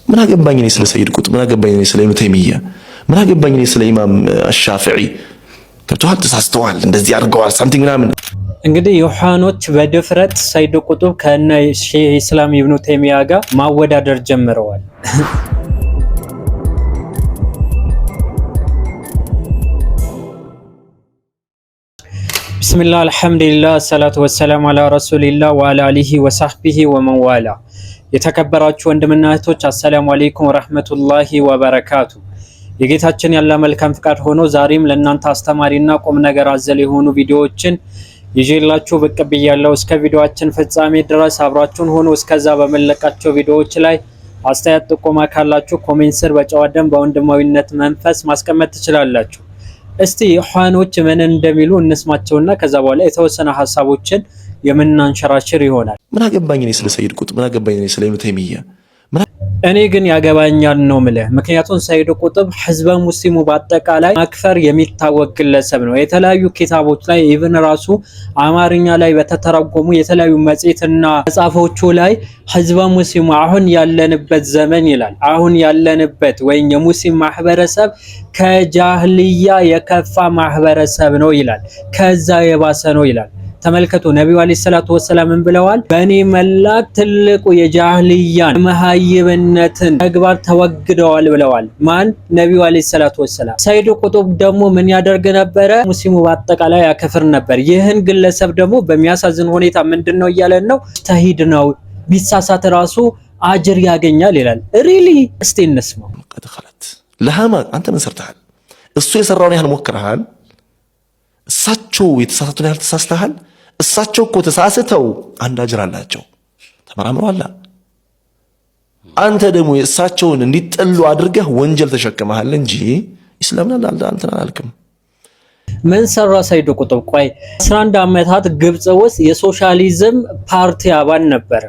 ምን አገባኝ እኔ ስለ ሰይድ ቁጥብ፣ ምን አገባኝ እኔ ስለ ኢብኑ ተይሚያ፣ ምን አገባኝ እኔ ስለ ኢማም አሻፊዒ። ገብቶሃል? ተሳስተዋል፣ እንደዚህ አድርገዋል ሳምቲንግ ምናምን። እንግዲህ ዮሐኖች በድፍረት ሰይድ ቁጥብ ከነ ሼህ ኢስላም ኢብኑ ተይሚያ ጋር ማወዳደር ጀምረዋል። ቢስሚላህ አልሐምዱሊላህ ሰላቱ ወሰላሙ አላ ረሱሊላህ ወአላ አሊሂ ወሰህቢሂ ወመንዋላ። የተከበራችሁ ወንድምና እህቶች አሰላሙ አለይኩም ወራህመቱላሂ ወበረካቱ። የጌታችን ያለ መልካም ፍቃድ ሆኖ ዛሬም ለእናንተ አስተማሪና ቁም ነገር አዘል የሆኑ ቪዲዮዎችን ይዤላችሁ ብቅ ብያለሁ። እስከ ቪዲዮአችን ፍጻሜ ድረስ አብራችሁን ሆኖ እስከዛ በመለቃቸው ቪዲዮዎች ላይ አስተያየት ጥቆማ ካላችሁ ኮሜንት ስር በጨዋ ደም በወንድማዊነት መንፈስ ማስቀመጥ ትችላላችሁ። እስቲ ዮሐኖች ምን እንደሚሉ እንስማቸውና ከዛ በኋላ የተወሰነ ሐሳቦችን የምናንሸራሽር ይሆናል። ምን አገባኝ እኔ ስለ ሰይድ ቁጥብ፣ ምን አገባኝ እኔ ስለ ኢብኑ ተይሚያ። እኔ ግን ያገባኛል ነው ምልህ። ምክንያቱም ሰይድ ቁጥብ ህዝበ ሙስሊሙ በአጠቃላይ ማክፈር የሚታወቅ ግለሰብ ነው። የተለያዩ ኪታቦች ላይ ኢቭን ራሱ አማርኛ ላይ በተተረጎሙ የተለያዩ መጽሔትና መጽሐፎቹ ላይ ህዝበ ሙስሊሙ አሁን ያለንበት ዘመን ይላል፣ አሁን ያለንበት ወይም የሙስሊም ማህበረሰብ ከጃህልያ የከፋ ማህበረሰብ ነው ይላል፣ ከዛ የባሰ ነው ይላል። ተመልከቱ፣ ነብዩ አለይሂ ሰላቱ ወሰላም ብለዋል፣ በእኔ መላክ ትልቁ የጃህልያን መሃይብነትን ተግባር ተወግደዋል ብለዋል። ማን? ነብዩ አለይሂ ሰላቱ ወሰላም። ሰይድ ቁጥብ ደግሞ ምን ያደርግ ነበረ? ሙስሊሙ በአጠቃላይ ያከፍር ነበር። ይህን ግለሰብ ደግሞ በሚያሳዝን ሁኔታ ምንድነው እያለን ነው? ተሂድ ነው፣ ቢሳሳት ራሱ አጅር ያገኛል ይላል። ሪሊ እስቲ እንስማው። ቀጥኸለት ለሃማ አንተ ምን ሰርተሃል? እሱ የሰራውን ያህል ሞክረሃል። እሳቸው የተሳሳቱን ያህል ተሳስተሃል። እሳቸው እኮ ተሳስተው አንድ አጅር አላቸው፣ ተመራምረዋል። አንተ ደግሞ እሳቸውን እንዲጠሉ አድርገህ ወንጀል ተሸክመሃል እንጂ ኢስላምን አንተን አላልክም። ምን ሰራ ሰይድ ቁጥብ? ቆይ 11 ዓመታት ግብጽ ውስጥ የሶሻሊዝም ፓርቲ አባል ነበር።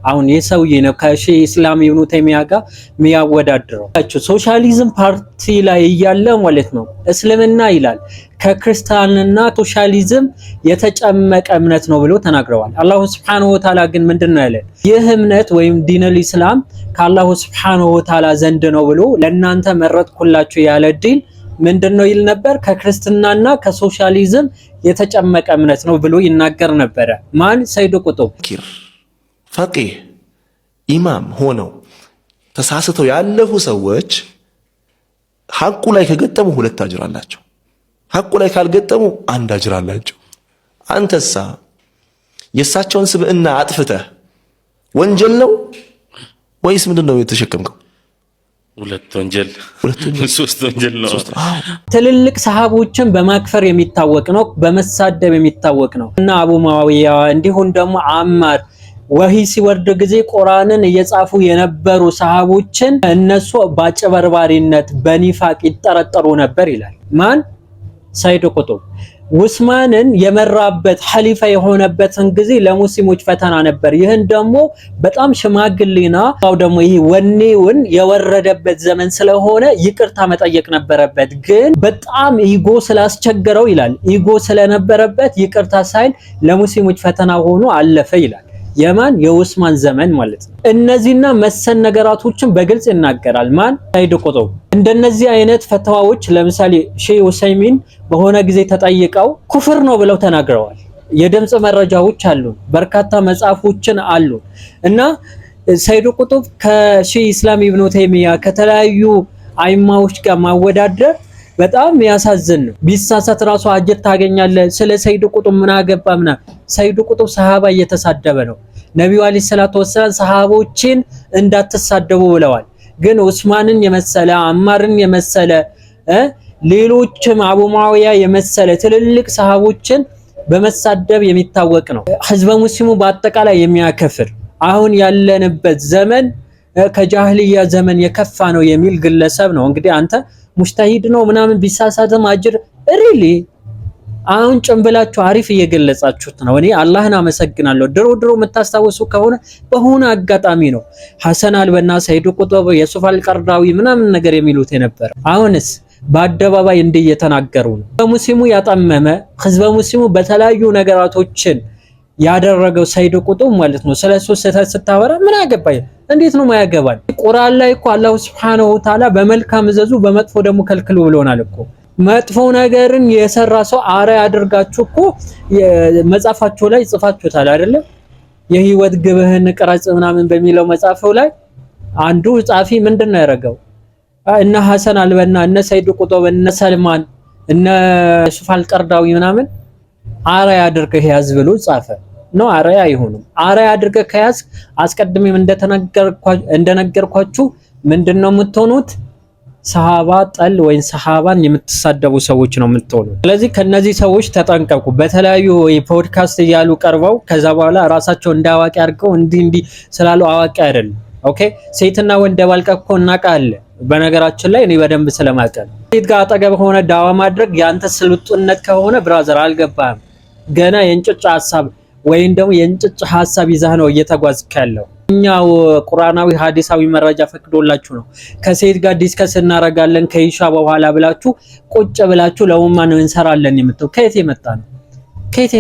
አሁን የሰውዬ ነው ከሼህ ኢስላም ኢብኑ ተይሚያ ጋር የሚያወዳድረው። ሶሻሊዝም ፓርቲ ላይ እያለ ማለት ነው እስልምና ይላል ከክርስቲያንና ሶሻሊዝም የተጨመቀ እምነት ነው ብሎ ተናግረዋል። አላሁ ሱብሓነሁ ወተዓላ ግን ምንድነው ያለ? ይህ እምነት ወይም ዲነል ኢስላም ከአላሁ ሱብሓነሁ ወተዓላ ዘንድ ነው ብሎ ለእናንተ መረጥኩላችሁ ያለ ዲን ምንድነው ይል ነበር? ከክርስትናና ከሶሻሊዝም የተጨመቀ እምነት ነው ብሎ ይናገር ነበረ። ማን? ሰይድ ቁጥብ። ፈቂህ ኢማም ሆነው ተሳስተው ያለፉ ሰዎች ሐቁ ላይ ከገጠሙ 2 አጅር አላቸው፣ ሐቁ ላይ ካልገጠሙ 1 አጅር አላቸው። አንተሳ የእሳቸውን ስብዕና አጥፍተህ ወንጀል ነው ወይስ ምንድነው የተሸከምከው? 2 ወንጀል 3 ወንጀል ነው። ትልልቅ ሰሃቦችን በማክፈር የሚታወቅ ነው፣ በመሳደብ የሚታወቅ ነው እና አቡ ሙአዊያ እንዲሁም ደግሞ አማር ወሂ ሲወርድ ጊዜ ቁርአንን እየጻፉ የነበሩ ሰሃቦችን እነሱ ባጭበርባሪነት በኒፋቅ ይጠረጠሩ ነበር ይላል። ማን? ሰይድ ቁጥብ። ዑስማንን የመራበት ሐሊፋ የሆነበትን ጊዜ ለሙስሊሞች ፈተና ነበር። ይህን ደግሞ በጣም ሽማግሌና ደግሞ ይሄ ወኔውን የወረደበት ዘመን ስለሆነ ይቅርታ መጠየቅ ነበረበት። ግን በጣም ኢጎ ስላስቸገረው ይላል፣ ኢጎ ስለነበረበት ይቅርታ ሳይል ለሙስሊሞች ፈተና ሆኖ አለፈ ይላል። የማን? የዑስማን ዘመን ማለት ነው። እነዚህና መሰል ነገራቶችን በግልጽ ይናገራል። ማን? ሰይድ ቁጥብ። እንደነዚህ አይነት ፈተዋዎች ለምሳሌ ሼህ ኡሰይሚን በሆነ ጊዜ ተጠይቀው ኩፍር ነው ብለው ተናግረዋል። የድምጽ መረጃዎች አሉ፣ በርካታ መጽሐፎችን አሉ እና ሰይድ ቁጥብ ከሼህ ኢስላም ኢብኑ ተይሚያ ከተለያዩ አይማዎች ጋር ማወዳደር በጣም ያሳዝን ነው። ቢሳሳት ራሱ አጅር ታገኛለህ። ስለ ሰይድ ቁጥብ ምን አገባምና? ሰይድ ቁጥብ ሰሃባ እየተሳደበ ነው። ነብዩ አለይሂ ሰላቱ ወሰለም ሰሃቦችን እንዳትሳደቡ ብለዋል። ግን ዑስማንን የመሰለ አማርን የመሰለ ሌሎችም አቡ ሙአዊያ የመሰለ ትልልቅ ሰሃቦችን በመሳደብ የሚታወቅ ነው። ህዝበ ሙስሊሙ በአጠቃላይ የሚያከፍር አሁን ያለንበት ዘመን ከጃህልያ ዘመን የከፋ ነው የሚል ግለሰብ ነው። እንግዲህ አንተ ሙጅተሂድ ነው ምናምን ቢሳሳትም አጅር ሪሊ አሁን ጭንብላችሁ አሪፍ እየገለጻችሁት ነው። እኔ አላህን አመሰግናለሁ። ድሮ የምታስታውሱ ከሆነ በሆነ አጋጣሚ ነው ሐሰን አልበና ሰይድ ቁጥብ የሱፍ አልቀርዳዊ ምናምን ነገር የሚሉት የነበረ። አሁንስ በአደባባይ እንዲህ እየተናገሩ ነው። በሙስሊሙ ያጠመመ ህዝበ ሙስሊሙ በተለያዩ ነገራቶችን ያደረገው ሰይድ ቁጥብ ማለት ነው። ስለሱ ስታወራ ምን አገባኝ? እንዴት ነው ማያገባን? ቁርአን ላይ እኮ አላሁ ሱብሓነሁ ወተዓላ በመልካም እዘዙ በመጥፎ ደግሞ ከልክሉ ብሎናል እኮ። መጥፎ ነገርን የሰራ ሰው አርአያ አድርጋችሁ እኮ መጽሐፋችሁ ላይ ጽፋችሁታል አይደለም? የህይወት ግብህን ቅረጽ ምናምን በሚለው መጽሐፉ ላይ አንዱ ጻፊ ምንድነው ያደረገው? እነ ሐሰን አልበና እነ ሰይድ ቁጡብ እነ ሰልማን እነ ዩሱፍ አልቀርዳዊ ምናምን አርአያ አድርገህ ያዝ ብሎ ጻፈ። ነው አርአያ አይሆንም። አርአያ አድርገህ ከያዝ አስቀድሜም እንደነገርኳችሁ ምንድነው የምትሆኑት? ሰሃባ ጠል ወይም ሰሃባን የምትሳደቡ ሰዎች ነው የምትሆኑት። ስለዚህ ከነዚህ ሰዎች ተጠንቀቁ። በተለያዩ ፖድካስት እያሉ ቀርበው ከዛ በኋላ ራሳቸው እንዳዋቂ አድርገው እንዲህ ስላሉ አዋቂ አይደለም። ኦኬ ሴትና ወንድ ደባልቀህ እኮ እናውቃለን። በነገራችን ላይ እኔ በደንብ ስለማውቅ ሴት ጋር አጠገብ ሆነ ዳዋ ማድረግ ያንተ ስልጡነት ከሆነ ብራዘር አልገባህም። ገና የእንጭጭ ሐሳብ ወይም ደግሞ የእንጭጭ ሐሳብ ይዘህ ነው እየተጓዝክ ያለው። እኛው ቁርአናዊ ሐዲሳዊ መረጃ ፈቅዶላችሁ ነው ከሴት ጋር ዲስከስ እናረጋለን ከኢሻ በኋላ ብላችሁ ቁጭ ብላችሁ ለኡማን እንሰራለን የምትው ከየት የመጣ ነው? ከየት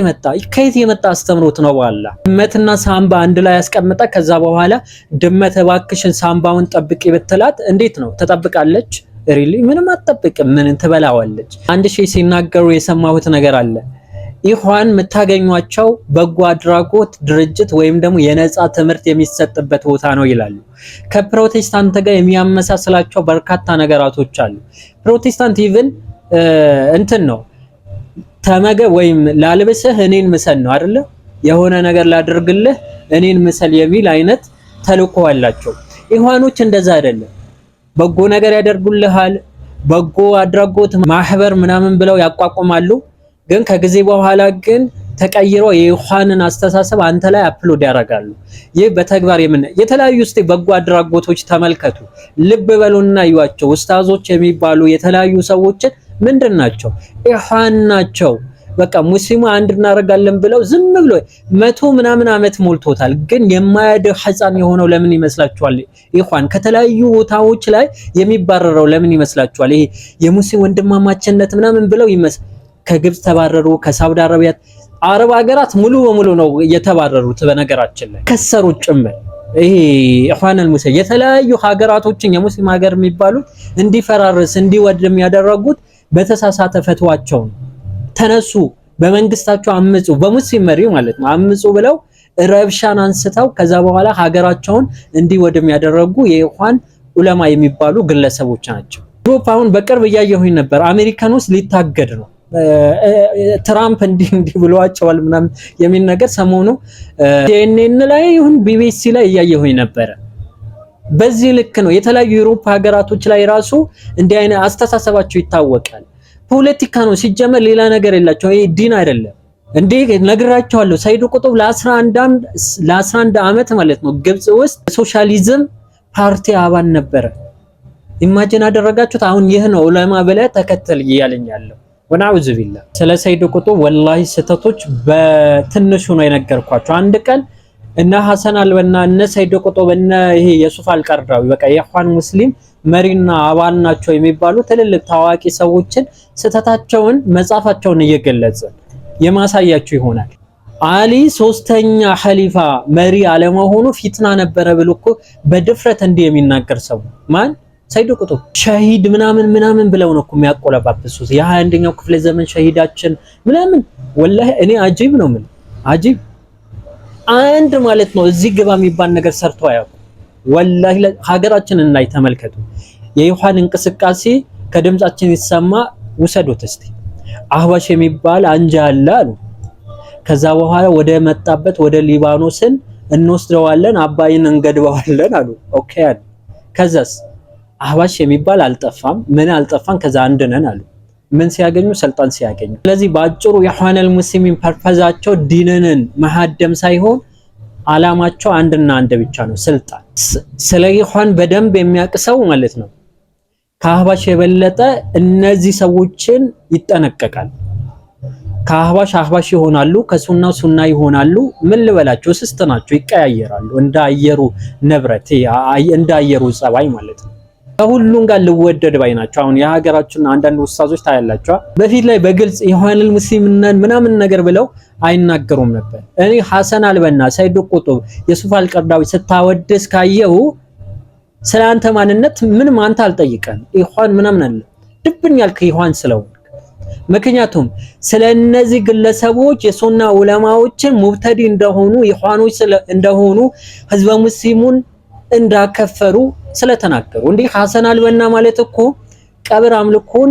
የመጣ አስተምሮት ነው? ዋላ ድመትና ሳምባ አንድ ላይ ያስቀምጣ ከዛ በኋላ ድመት እባክሽን ሳምባውን ጠብቂ ብትላት እንዴት ነው ተጠብቃለች? ሪሊ ምንም አትጠብቅም። ምን ትበላዋለች? አንድ ሺህ ሲናገሩ የሰማሁት ነገር አለ። ኢኽዋን የምታገኟቸው በጎ አድራጎት ድርጅት ወይም ደግሞ የነፃ ትምህርት የሚሰጥበት ቦታ ነው ይላሉ። ከፕሮቴስታንት ጋር የሚያመሳስላቸው በርካታ ነገራቶች አሉ። ፕሮቴስታንት ኢቭን እንትን ነው ተመገብ ወይም ላልብስህ እኔን ምሰል ነው አይደለ? የሆነ ነገር ላድርግልህ እኔን ምሰል የሚል አይነት ተልእኮ አላቸው። ኢኽዋኖች እንደዛ አይደለም። በጎ ነገር ያደርጉልሃል፣ በጎ አድራጎት ማህበር ምናምን ብለው ያቋቁማሉ። ግን ከጊዜ በኋላ ግን ተቀይሮ የኢኽዋንን አስተሳሰብ አንተ ላይ አፕሎድ ያደርጋሉ። ይህ በተግባር የተለያዩ በጎ አድራጎቶች ተመልከቱ፣ ልብ በሉና እዩዋቸው። ኡስታዞች የሚባሉ የተለያዩ ሰዎችን ምንድን ናቸው? ኢኽዋን ናቸው። በቃ ሙስሊሙ አንድ እናደርጋለን ብለው ዝም ብሎ 100 ምናምን ዓመት ሞልቶታል። ግን የማያድግ ህፃን የሆነው ለምን ይመስላችኋል? ኢኽዋን ከተለያዩ ቦታዎች ላይ የሚባረረው ለምን ይመስላችኋል? ይሄ የሙስሊም ወንድማማችነት ምናምን ብለው ከግብጽ ተባረሩ፣ ከሳውዲ አረቢያ አረብ ሀገራት ሙሉ በሙሉ ነው የተባረሩት። በነገራችን ላይ ከሰሩት ጭምር ይሄ ኢኽዋኑል ሙስሊም የተለያዩ ሀገራቶችን የሙስሊም ሀገር የሚባሉት እንዲፈራርስ እንዲወድም ያደረጉት በተሳሳተ ፈትዋቸው ነው። ተነሱ፣ በመንግስታቸው አምጹ፣ በሙስሊም መሪ ማለት ነው አምጹ ብለው ረብሻን አንስተው ከዛ በኋላ ሀገራቸውን እንዲወድም ያደረጉ የኢኽዋን ዑለማ የሚባሉ ግለሰቦች ናቸው። ግሩፕ አሁን በቅርብ እያየሁኝ ነበር። አሜሪካን ውስጥ ሊታገድ ነው። ትራምፕ እንዲህ ብለዋቸዋል ምናምን የሚል ነገር ሰሞኑ CNN ላይ ይሁን ቢቢሲ ላይ እያየሁኝ ነበረ። በዚህ ልክ ነው የተለያዩ የአውሮፓ ሀገራቶች ላይ ራሱ እንዲህ አይነት አስተሳሰባቸው ይታወቃል። ፖለቲካ ነው ሲጀመር፣ ሌላ ነገር የላቸው። ይሄ ዲን አይደለም እንዴ። ነግራቸዋለሁ። ሰይድ ቁጡብ ለ11 ዓመት ማለት ነው ግብጽ ውስጥ ሶሻሊዝም ፓርቲ አባል ነበረ። ኢማጂን አደረጋችሁት? አሁን ይህ ነው ዑለማ ብለህ ተከተል እያለኝ ያለው። ወናውዝ ቢላ ስለ ሰይድ ቁጡብ ወላሂ ስህተቶች በትንሹ ነው የነገርኳቸው። አንድ ቀን እነ ሐሰን አልበና እነ ሰይድ ቁጡብ እነ ይሄ ዩሱፍ አልቀርዳዊ በቃ የኢኽዋን ሙስሊም መሪና አባል ናቸው የሚባሉ ትልልቅ ታዋቂ ሰዎችን ስህተታቸውን መጻፋቸውን እየገለጸ የማሳያችሁ ይሆናል። አሊ ሶስተኛ ኸሊፋ መሪ አለመሆኑ ፊትና ነበረ ብሎ እኮ በድፍረት እንዲህ የሚናገር ሰው ማን? ሰይድ ቁጡብ ሸሂድ ምናምን ብለው ነው እኮ የሚያቆለባብሱት። የ21ኛው ክፍለ ዘመን ሸሂዳችን ምናምን ወላሂ እኔ አጂብ ነው ምን አጂብ አንድ ማለት ነው እዚህ ግባ የሚባል ነገር ሰርቶ አያውቁ። ወላሂ ሀገራችንን ላይ ተመልከቱ። የኢኽዋን እንቅስቃሴ ከድምጻችን ይሰማ ውሰዱት እስቲ። አህባሽ የሚባል አንጃ አለ አሉ። ከዛ በኋላ ወደ መጣበት ወደ ሊባኖስን እንወስደዋለን፣ አባይን እንገድበዋለን አሉ። ኦኬ አሉ። ከዛስ አህባሽ የሚባል አልጠፋም። ምን አልጠፋን? ከዛ አንድ ነን አሉ። ምን ሲያገኙ? ስልጣን ሲያገኙ። ስለዚህ በአጭሩ የኢኽዋኑል ሙስሊሚን ፐርፐዛቸው ዲንን መሃደም ሳይሆን አላማቸው አንድና አንድ ብቻ ነው፣ ስልጣን። ስለ ኢኽዋን በደንብ የሚያቅሰው ማለት ነው ከአህባሽ የበለጠ እነዚህ ሰዎችን ይጠነቀቃል። ከአህባሽ አህባሽ ይሆናሉ፣ ከሱናው ሱና ይሆናሉ። ምን ልበላቸው? ስስት ናቸው፣ ይቀያየራሉ እንደ አየሩ ንብረት እንደ አየሩ ጸባይ ማለት ነው። ከሁሉም ጋር ልወደድ ባይ ናቸው። አሁን የሀገራችን አንዳንድ ውስታዞች ታያላችሁ በፊት ላይ በግልጽ ኢኽዋኑል ሙስሊሚን ምናምን ነገር ብለው አይናገሩም ነበር። እኔ ሐሰን አልበና፣ ሰይድ ቁጡብ፣ የሱፍ አልቀርዳዊ ስታወድስ ካየው ስለአንተ ማንነት ምንም አንተ አልጠይቀን ኢኽዋን ምናምን አለ ድብን ያልክ ኢኽዋን ስለው ምክንያቱም ስለነዚህ ግለሰቦች የሱና ዑለማዎችን ሙብተዲ እንደሆኑ ኢኽዋኖች እንደሆኑ ህዝበ ሙስሊሙን እንዳከፈሩ ስለተናገሩ። እንዴ ሐሰን አልበና ማለት እኮ ቀብር አምልኮን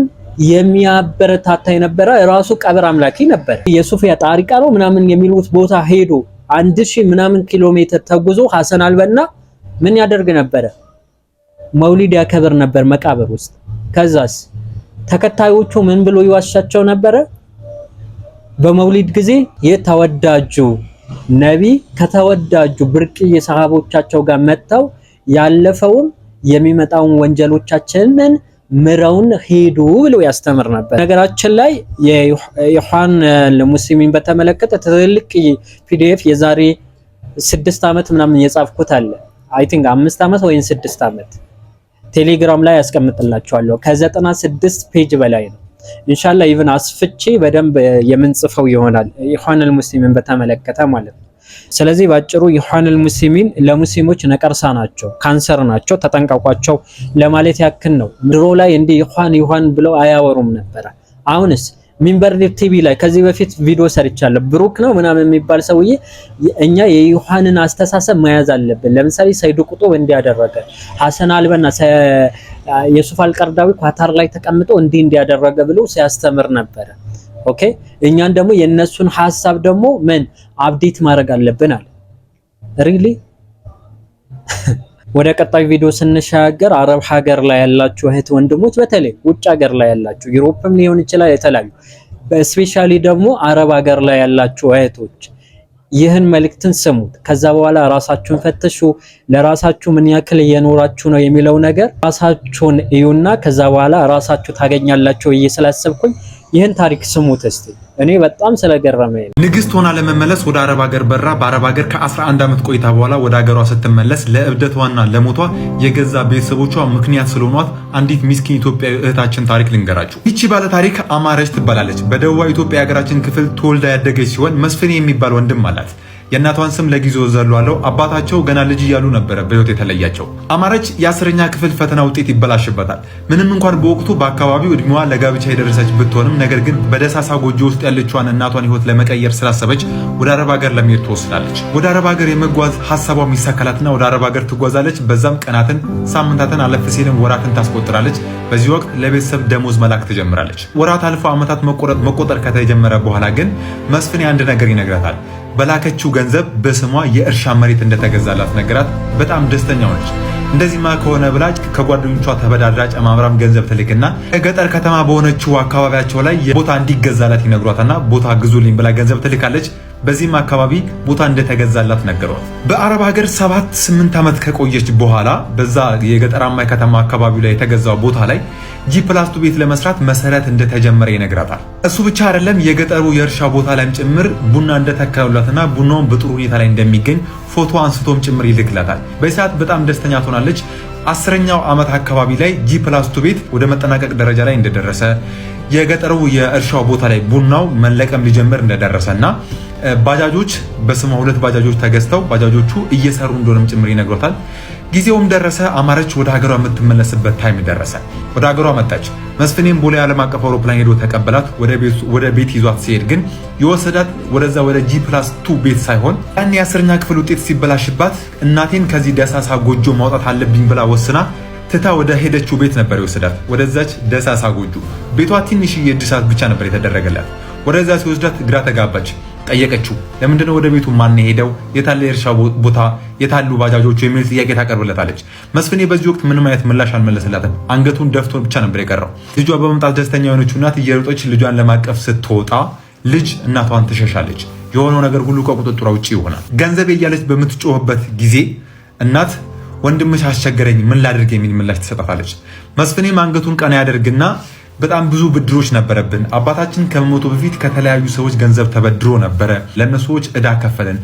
የሚያበረታታ የነበረ ራሱ ቀብር አምላኪ ነበር። የሱፊያ ጣሪቃ ነው ምናምን የሚሉት ቦታ ሄዶ 1000 ምናምን ኪሎ ሜትር ተጉዞ ሐሰን አልበና ምን ያደርግ ነበረ? መውሊድ ያከብር ነበር መቃብር ውስጥ። ከዛስ ተከታዮቹ ምን ብሎ ይዋሻቸው ነበረ? በመውሊድ ጊዜ የተወዳጁ ነቢ ከተወዳጁ ብርቅዬ ሰሃቦቻቸው ጋር መጥተው ያለፈውን የሚመጣውን ወንጀሎቻችንን ምረውን ሄዱ ብሎ ያስተምር ነበር። ነገራችን ላይ የኢኽዋኑል ሙስሊሚን በተመለከተ ትልቅ ፒዲኤፍ የዛሬ 6 ዓመት ምናምን የጻፍኩት አለ። አይ ቲንክ 5 ዓመት ወይም 6 ዓመት ቴሌግራም ላይ ያስቀምጥላችኋለሁ። ከ96 ፔጅ በላይ ነው። ኢንሻአላህ ኢቭን አስፍቼ በደንብ የምንጽፈው ይሆናል ኢኽዋኑል ሙስሊሚን በተመለከተ ማለት ነው። ስለዚህ ባጭሩ ኢኽዋኑል ሙስሊሚን ለሙስሊሞች ነቀርሳ ናቸው፣ ካንሰር ናቸው፣ ተጠንቀቋቸው ለማለት ያክል ነው። ድሮ ላይ እንዲህ ኢኽዋን ብለው አያወሩም ነበር። አሁንስ ሚንበር ቲቪ ላይ ከዚህ በፊት ቪዲዮ ሰርቻለሁ። ብሩክ ነው ምናምን የሚባል ሰውዬ እኛ የኢኽዋንን አስተሳሰብ መያዝ አለብን። ለምሳሌ ሰይድ ቁጡብ እንዲያደረገ ሐሰን አልበና የሱፍ አልቀርዳዊ ኳታር ላይ ተቀምጦ እንዲያደረገ ብሎ ሲያስተምር ነበር። ኦኬ እኛን ደግሞ የነሱን ሐሳብ ደግሞ ምን አፕዴት ማድረግ አለብን አለ። ሪሊ ወደ ቀጣይ ቪዲዮ ስንሻገር አረብ ሀገር ላይ ያላችሁ እህት ወንድሞች፣ በተለይ ውጭ ሀገር ላይ ያላችሁ ዩሮፕም ሊሆን ይችላል የተለያዩ በስፔሻሊ ደግሞ አረብ ሀገር ላይ ያላችሁ እህቶች ይህን መልእክትን ስሙት። ከዛ በኋላ ራሳችሁን ፈትሹ። ለራሳችሁ ምን ያክል እየኖራችሁ ነው የሚለው ነገር ራሳችሁን እዩና ከዛ በኋላ ራሳችሁ ታገኛላችሁ እየሰላሰብኩኝ ይህን ታሪክ ስሙት እስቲ። እኔ በጣም ስለገረመኝ ንግስት ሆና ለመመለስ ወደ አረብ ሀገር በራ። በአረብ ሀገር ከ11 ዓመት ቆይታ በኋላ ወደ ሀገሯ ስትመለስ ለእብደቷና ለሞቷ የገዛ ቤተሰቦቿ ምክንያት ስለሆኗት አንዲት ሚስኪን ኢትዮጵያዊ እህታችን ታሪክ ልንገራችሁ። ይቺ ባለ ታሪክ አማረች ትባላለች። በደቡባዊ ኢትዮጵያ የሀገራችን ክፍል ተወልዳ ያደገች ሲሆን መስፍኔ የሚባል ወንድም አላት። የእናቷን ስም ለጊዜው ዘሏለው። አባታቸው ገና ልጅ እያሉ ነበረ በህይወት የተለያቸው። አማረች የ10ኛ ክፍል ፈተና ውጤት ይበላሽበታል። ምንም እንኳን በወቅቱ በአካባቢው እድሜዋ ለጋብቻ የደረሰች ብትሆንም ነገር ግን በደሳሳ ጎጆ ውስጥ ያለችዋን እናቷን ህይወት ለመቀየር ስላሰበች ወደ አረብ ሀገር ለመሄድ ትወስናለች። ወደ አረብ ሀገር የመጓዝ ሐሳቧም ይሳካላትና ወደ አረብ ሀገር ትጓዛለች። በዛም ቀናትን፣ ሳምንታትን አለፍ ሲልም ወራትን ታስቆጥራለች። በዚህ ወቅት ለቤተሰብ ደሞዝ መላክ ትጀምራለች። ወራት አልፎ ዓመታት መቆጠር ከተጀመረ በኋላ ግን መስፍኔ አንድ ነገር ይነግራታል። በላከችው ገንዘብ በስሟ የእርሻ መሬት እንደተገዛላት ነገራት። በጣም ደስተኛ ሆነች። እንደዚህማ ከሆነ ብላ ከጓደኞቿ ተበዳድራ ጨማምራም ገንዘብ ትልክና ገጠር ከተማ በሆነችው አካባቢያቸው ላይ ቦታ እንዲገዛላት ይነግሯታና ቦታ ግዙልኝ ብላ ገንዘብ ትልካለች። በዚህም አካባቢ ቦታ እንደተገዛላት ነገሯት። በአረብ ሀገር 7-8 ዓመት ከቆየች በኋላ በዛ የገጠራማ ከተማ አካባቢ ላይ የተገዛው ቦታ ላይ G+2 ቤት ለመስራት መሰረት እንደተጀመረ ይነግራታል። እሱ ብቻ አይደለም፣ የገጠሩ የእርሻ ቦታ ላይም ጭምር ቡና እንደተከሉላትና ቡናውን በጥሩ ሁኔታ ላይ እንደሚገኝ ፎቶ አንስቶም ጭምር ይልክላታል። በሰዓት በጣም ደስተኛ ትሆናለች። 10ኛው ዓመት አካባቢ ላይ G+2 ቤት ወደ መጠናቀቅ ደረጃ ላይ እንደደረሰ የገጠሩ የእርሻው ቦታ ላይ ቡናው መለቀም ሊጀምር እንደደረሰና ባጃጆች በስሟ 2 ባጃጆች ተገዝተው ባጃጆቹ እየሰሩ እንደሆነም ጭምር ይነግሯታል። ጊዜውም ደረሰ። አማረች ወደ ሀገሯ የምትመለስበት ታይም ደረሰ። ወደ ሀገሯ መጣች። መስፍኔም ቦሌ ዓለም አቀፍ አውሮፕላን ሄዶ ተቀበላት። ወደ ቤት ይዟት ሲሄድ ግን የወሰዳት ወደዛ ወደ G+2 ቤት ሳይሆን ያን የ10ኛ ክፍል ውጤት ሲበላሽባት እናቴን ከዚህ ደሳሳ ጎጆ ማውጣት አለብኝ ብላ ወስና ትታ ወደ ሄደችው ቤት ነበር የወሰዳት። ወደዛች ደሳሳ ጎጆ ቤቷ ትንሽዬ እድሳት ብቻ ነበር የተደረገላት። ወደዛ ሲወስዳት ግራ ተጋባች። ጠየቀችው። ለምንድነው ወደ ቤቱ ማን ሄደው? የታለ የእርሻ ቦታ? የታሉ ባጃጆቹ? የሚል ጥያቄ ታቀርብለታለች። መስፍኔ በዚህ ወቅት ምንም አይነት ምላሽ አልመለሰላትም። አንገቱን ደፍቶ ብቻ ነበር የቀረው። ልጇ በመምጣት ደስተኛ የሆነችው እናት እየሮጠች ልጇን ለማቀፍ ስትወጣ ልጅ እናቷን ትሸሻለች። የሆነው ነገር ሁሉ ከቁጥጥሯ ውጪ ይሆናል። ገንዘብ እያለች በምትጮህበት ጊዜ እናት ወንድምሽ አስቸገረኝ ምን ላድርግ የሚል ምላሽ ትሰጣታለች። መስፍኔም አንገቱን ቀና ያደርግና በጣም ብዙ ብድሮች ነበረብን። አባታችን ከመሞቱ በፊት ከተለያዩ ሰዎች ገንዘብ ተበድሮ ነበረ። ለነሱዎች ዕዳ ከፈለን።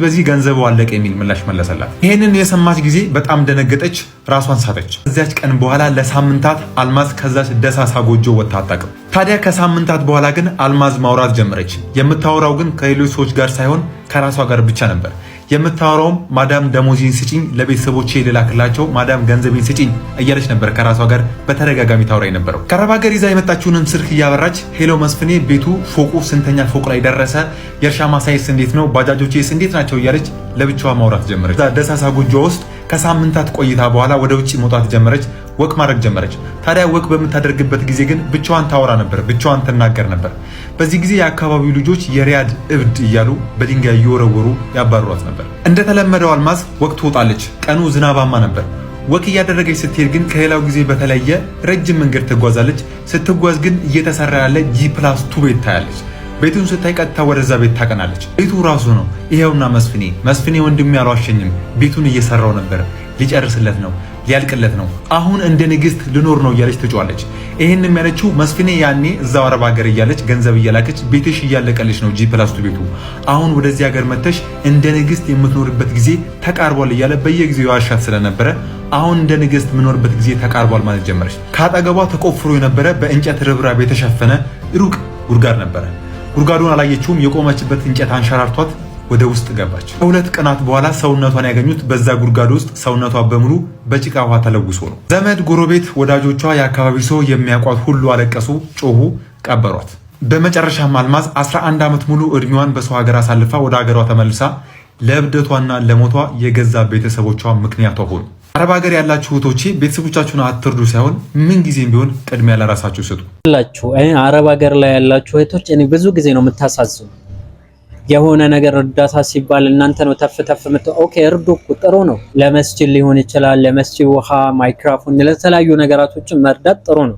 በዚህ ገንዘቡ አለቀ የሚል ምላሽ መለሰላት። ይሄንን የሰማች ጊዜ በጣም ደነገጠች፣ ራሷን ሳተች። ከዚያች ቀን በኋላ ለሳምንታት አልማዝ ከዛች ደሳሳ ጎጆ ወጥታ አታውቅም። ታዲያ ከሳምንታት በኋላ ግን አልማዝ ማውራት ጀመረች። የምታወራው ግን ከሌሎች ሰዎች ጋር ሳይሆን ከራሷ ጋር ብቻ ነበር። የምታወራውም ማዳም ደሞዜን ስጪኝ፣ ለቤተሰቦቼ ልላክላቸው፣ ማዳም ገንዘቤን ስጪኝ እያለች ነበር ከራሷ ጋር በተደጋጋሚ ታወራ የነበረው። ከአረብ ሀገር ይዛ የመጣችውንም ስልክ እያበራች ሄሎ መስፍኔ፣ ቤቱ ፎቁ ስንተኛ ፎቅ ላይ ደረሰ? የእርሻ ማሳይስ እንዴት ነው? ባጃጆቼስ እንዴት ናቸው? እያለች ለብቻዋ ማውራት ጀመረች። ደሳሳ ጎጆ ውስጥ ከሳምንታት ቆይታ በኋላ ወደ ውጭ መውጣት ጀመረች። ወቅ ማድረግ ጀመረች። ታዲያ ወቅ በምታደርግበት ጊዜ ግን ብቻዋን ታወራ ነበር፣ ብቻዋን ትናገር ነበር። በዚህ ጊዜ የአካባቢው ልጆች የሪያድ እብድ እያሉ በድንጋይ እየወረወሩ ያባሯት ነበር። እንደተለመደው አልማዝ ወቅ ትወጣለች። ቀኑ ዝናባማ ነበር። ወቅ እያደረገች ስትሄድ ግን ከሌላው ጊዜ በተለየ ረጅም መንገድ ትጓዛለች። ስትጓዝ ግን እየተሰራ ያለ G+2 ቤት ታያለች። ቤቱን ስታይ ቀጥታ ወደዛ ቤት ታቀናለች። ቤቱ ራሱ ነው። ይሄውና መስፍኔ ወንድሜ አልዋሸኝም፣ ቤቱን እየሰራው ነበር፣ ሊጨርስለት ነው፣ ሊያልቅለት ነው፣ አሁን እንደ ንግስት ልኖር ነው እያለች ትጫዋለች። ይሄንም ያለችው መስፍኔ ያኔ እዛው አረብ ሀገር እያለች ገንዘብ እያላከች ቤትሽ እያለቀልሽ ነው G+2 ቤቱ፣ አሁን ወደዚህ ሀገር መተሽ እንደ ንግስት የምትኖርበት ጊዜ ተቃርቧል እያለ በየጊዜው ዋሻት ስለነበረ አሁን እንደ ንግስት የምኖርበት ጊዜ ተቃርቧል ማለት ጀመረች። ካጠገቧ ተቆፍሮ የነበረ በእንጨት ርብራብ የተሸፈነ ሩቅ ጉድጓድ ነበረ። ጉድጓዱን አላየችውም። የቆመችበት እንጨት አንሸራርቷት ወደ ውስጥ ገባች። ከሁለት ቀናት በኋላ ሰውነቷን ያገኙት በዛ ጉድጓድ ውስጥ ሰውነቷ በሙሉ በጭቃ ውሃ ተለውሶ ነው። ዘመድ፣ ጎረቤት፣ ወዳጆቿ፣ የአካባቢ ሰው የሚያውቋት ሁሉ አለቀሱ፣ ጮሁ፣ ቀበሯት። በመጨረሻም አልማዝ 11 ዓመት ሙሉ እድሜዋን በሰው ሀገር አሳልፋ ወደ ሀገሯ ተመልሳ ለእብደቷና ለሞቷ የገዛ ቤተሰቦቿ ምክንያቷ ሆኑ። አረብ ሀገር ያላችሁ እህቶቼ ቤተሰቦቻችሁን አትርዱ ሳይሆን ምን ጊዜም ቢሆን ቅድሚያ ለራሳችሁ ስጡ። አረብ ሀገር ላይ ያላችሁ እህቶች እኔ ብዙ ጊዜ ነው የምታሳዝኑ። የሆነ ነገር እርዳታ ሲባል እናንተ ነው ተፍ ኦኬ እርዱ እኮ ጥሩ ነው። ለመስጂድ ሊሆን ይችላል፣ ለመስጂድ ውሃ፣ ማይክሮፎን፣ ለተለያዩ ነገራቶችን መርዳት ጥሩ ነው።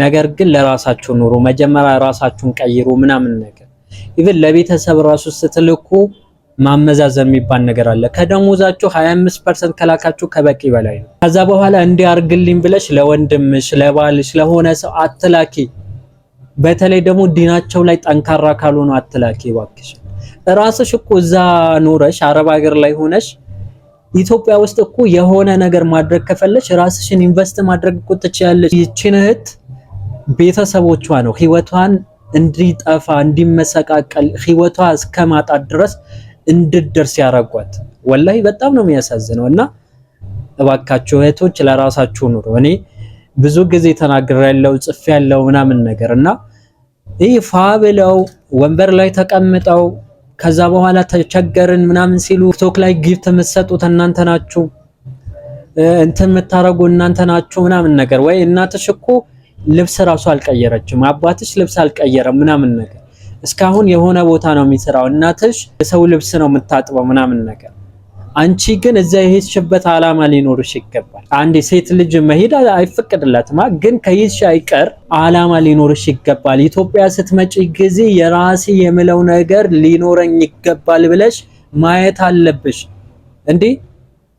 ነገር ግን ለራሳችሁ ኑሩ። መጀመሪያ ራሳችሁን ቀይሩ ምናምን ነገር ኢቭን ለቤተሰብ ራሱ ስትልኩ ማመዛዘን የሚባል ነገር አለ። ከደሞዛችሁ 25% ከላካችሁ ከበቂ በላይ ነው። ከዛ በኋላ እንዲያርግልኝ ብለሽ ለወንድምሽ፣ ለባልሽ፣ ለሆነ ሰው አትላኪ። በተለይ ደግሞ ዲናቸው ላይ ጠንካራ ካልሆኑ አትላኪ እባክሽ። ራስሽ እኮ እዛ ኖረሽ አረብ ሀገር ላይ ሆነሽ ኢትዮጵያ ውስጥ እኮ የሆነ ነገር ማድረግ ከፈለሽ ራስሽን ኢንቨስት ማድረግ እኮ ትችያለሽ። ይቺን እህት ቤተሰቦቿ ነው ህይወቷን እንዲጠፋ እንዲመሰቃቀል ህይወቷ እስከማጣት ድረስ እንድትደርስ ያረጓት። ወላሂ በጣም ነው የሚያሳዝነው። እና እባካችሁ እህቶች ለራሳችሁ ኑሩ። እኔ ብዙ ጊዜ ተናግሬያለሁ፣ ጽፌያለሁ ምናምን ነገር እና ይህ ፋብለው ወንበር ላይ ተቀምጠው ከዛ በኋላ ተቸገርን ምናምን ሲሉ ቲክቶክ ላይ ጊፍት የምትሰጡት እናንተ ናችሁ፣ እንትን የምታረጉ እናንተ ናችሁ ምናምን ነገር። ወይ እናትሽ እኮ ልብስ ራሱ አልቀየረችም፣ አባትሽ ልብስ አልቀየረም ምናምን ነገር። እስካሁን የሆነ ቦታ ነው የሚሰራው፣ እናትሽ የሰው ልብስ ነው የምታጥበው ምናምን ነገር። አንቺ ግን እዛ የሄድሽበት ዓላማ ሊኖርሽ ይገባል። አንድ ሴት ልጅ መሄድ አይፈቀድላትም፣ ግን ከይሽ አይቀር ዓላማ ሊኖርሽ ይገባል። ኢትዮጵያ ስትመጪ ጊዜ የራሴ የምለው ነገር ሊኖረኝ ይገባል ብለሽ ማየት አለብሽ። እንዴ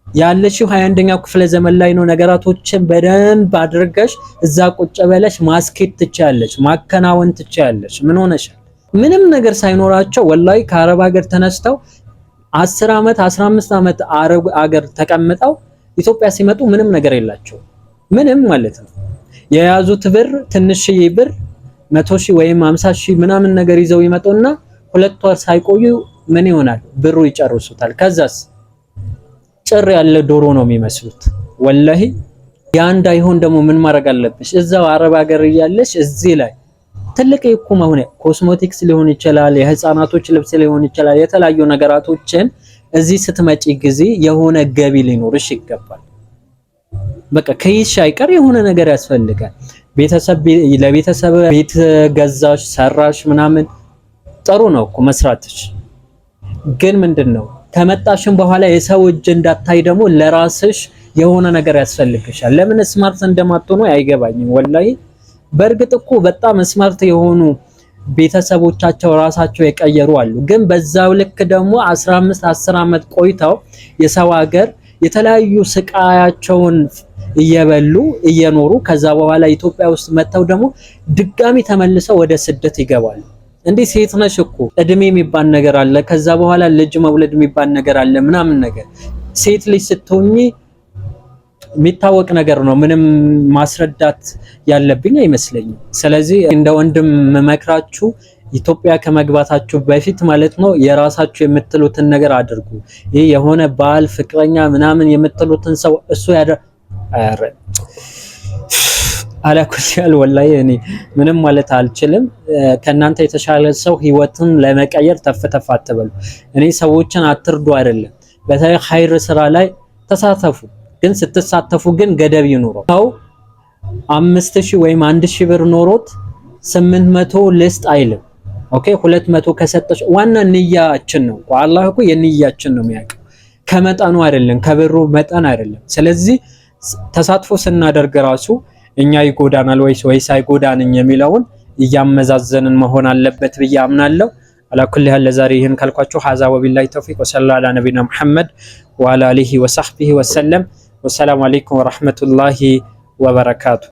ያለሽው 21ኛው ክፍለ ዘመን ላይ ነው። ነገራቶችን በደንብ አድርገሽ እዛ ቁጭ ብለሽ ማስኬት ትችያለሽ፣ ማከናወን ትችያለሽ። ምን ሆነሻል? ምንም ነገር ሳይኖራቸው ወላሂ ከአረብ ሀገር ተነስተው 10 ዓመት 15 ዓመት አረብ ሀገር ተቀምጠው ኢትዮጵያ ሲመጡ ምንም ነገር የላቸው፣ ምንም ማለት ነው። የያዙት ብር ትንሽዬ ብር 100,000 ወይም 50,000 ምናምን ነገር ይዘው ይመጡና 2 ወር ሳይቆዩ ምን ይሆናል? ብሩ ይጨርሱታል። ከዛስ ጭር ያለ ዶሮ ነው የሚመስሉት። ወላሂ ያ እንዳይሆን ደግሞ ምን ማድረግ አለብሽ? እዛው አረብ ሀገር እያለሽ እዚህ ላይ ትልቅ ይኩማ ሆነ ኮስሞቲክስ ሊሆን ይችላል፣ የህፃናቶች ልብስ ሊሆን ይችላል፣ የተለያዩ ነገራቶችን እዚህ ስትመጪ ጊዜ የሆነ ገቢ ሊኖርሽ ይገባል። በቃ ከይሽ አይቀር የሆነ ነገር ያስፈልጋል። ለቤተሰብ ቤት ገዛሽ፣ ሰራሽ ምናምን ጥሩ ነው እኮ መስራትሽ። ግን ምንድነው ከመጣሽም በኋላ የሰው እጅ እንዳታይ ደግሞ ለራስሽ የሆነ ነገር ያስፈልግሻል። ለምን ስማርት እንደማትሆኑ አይገባኝም ወላሂ። በእርግጥ እኮ በጣም ስማርት የሆኑ ቤተሰቦቻቸው ራሳቸው የቀየሩ አሉ። ግን በዛው ልክ ደግሞ 15 10 ዓመት ቆይተው የሰው ሀገር የተለያዩ ስቃያቸውን እየበሉ እየኖሩ ከዛ በኋላ ኢትዮጵያ ውስጥ መተው ደግሞ ድጋሚ ተመልሰው ወደ ስደት ይገባሉ። እንዴ ሴት ነሽ እኮ እድሜ የሚባል ነገር አለ፣ ከዛ በኋላ ልጅ መውለድ የሚባል ነገር አለ ምናምን ነገር። ሴት ልጅ ስትሆኚ የሚታወቅ ነገር ነው። ምንም ማስረዳት ያለብኝ አይመስለኝም። ስለዚህ እንደ ወንድም መመክራችሁ ኢትዮጵያ ከመግባታችሁ በፊት ማለት ነው የራሳችሁ የምትሉትን ነገር አድርጉ። ይሄ የሆነ ባል ፍቅረኛ ምናምን የምትሉትን ሰው እሱ አላኩልል ወላሂ እኔ ምንም ማለት አልችልም። ከናንተ የተሻለ ሰው ህይወትን ለመቀየር ተፈተፋ አትበሉ። እኔ ሰዎችን አትርዱ አይደለም፣ በተለይ ኸይር ስራ ላይ ተሳተፉ። ግን ስትሳተፉ ግን ገደብ ይኑረው። ሰው 5000 ወይም 1000 ብር ኖሮት 800 ልስጥ አይልም። ኦኬ 200 ከሰጠሽ ዋና ንያችን ነው። አላህ እኮ የንያችን ነው የሚያውቀው፣ ከመጠኑ አይደለም፣ ከብሩ መጠን አይደለም። ስለዚህ ተሳትፎ ስናደርግ ራሱ እኛ ይጎዳናል ወይስ አይጎዳንም የሚለውን እያመዛዘንን መሆን አለበት ብዬ አምናለሁ። አላኩል ያለ ዛሬ ይሄን ካልኳችሁ ሀዛ ወቢላሂ ተውፊቅ ወሰለላሁ ዐላ ነቢና ሙሐመድ ወዐላ አሊሂ ወሰህቢሂ ወሰለም። ወሰላሙ አለይኩም ወራህመቱላሂ ወበረካቱ።